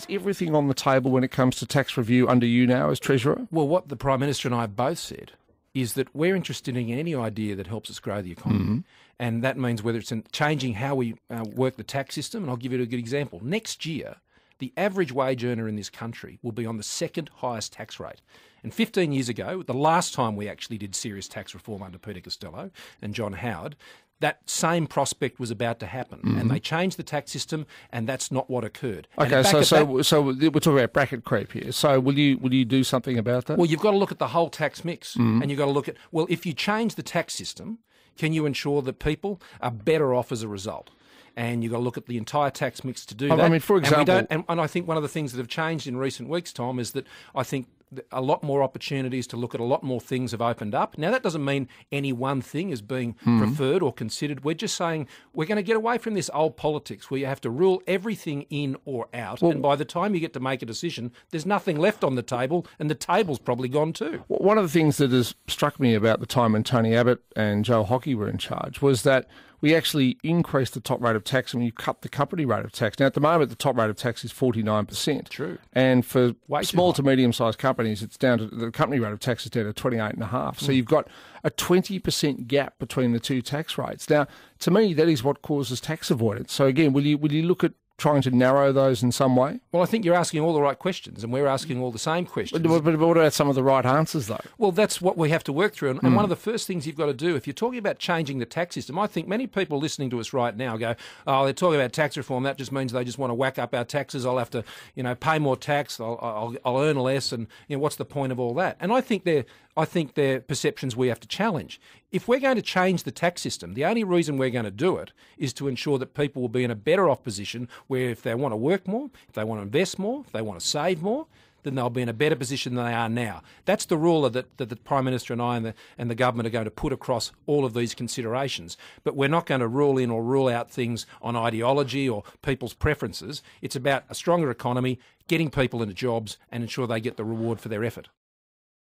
is everything on the table when it comes to tax review under you now as Treasurer? Well, what the Prime Minister and I have both said is that we're interested in any idea that helps us grow the economy. And that means whether it's in changing how we work the tax system, and I'll give you a good example. Next year, the average wage earner in this country will be on the second highest tax rate. And 15 years ago, the last time we actually did serious tax reform under Peter Costello and John Howard, that same prospect was about to happen. And they changed the tax system, and that's not what occurred. Okay, so we're talking about bracket creep here. So will you do something about that? Well, you've got to look at the whole tax mix, and you've got to look at, well, if you change the tax system, can you ensure that people are better off as a result? And you've got to look at the entire tax mix to do that. I mean, for example... And I think one of the things that have changed in recent weeks, Tom, is that I think a lot more opportunities to look at a lot more things have opened up. Now, that doesn't mean any one thing is being preferred or considered. We're just saying we're going to get away from this old politics where you have to rule everything in or out. And by the time you get to make a decision, there's nothing left on the table, and the table's probably gone too. One of the things that has struck me about the time when Tony Abbott and Joe Hockey were in charge was that we actually increased the top rate of tax and you cut the company rate of tax. Now, at the moment, the top rate of tax is 49%. True. And for small to medium-sized companies, it's down to the company rate of tax is down to 28.5%. So you've got a 20% gap between the two tax rates. Now, to me, that is what causes tax avoidance. So again, will you look at trying to narrow those in some way? Well, I think you're asking all the right questions, and we're asking all the same questions. But what about some of the right answers, though? Well, that's what we have to work through. And one of the first things you've got to do, if you're talking about changing the tax system, I think many people listening to us right now go, oh, they're talking about tax reform. That just means they just want to whack up our taxes. I'll have to, pay more tax. I'll earn less. And, what's the point of all that? And I think they're perceptions we have to challenge. If we're going to change the tax system, the only reason we're going to do it is to ensure that people will be in a better off position where if they want to work more, if they want to invest more, if they want to save more, then they'll be in a better position than they are now. That's the rule that the Prime Minister and I and the government are going to put across all of these considerations. But we're not going to rule in or rule out things on ideology or people's preferences. It's about a stronger economy, getting people into jobs and ensure they get the reward for their effort.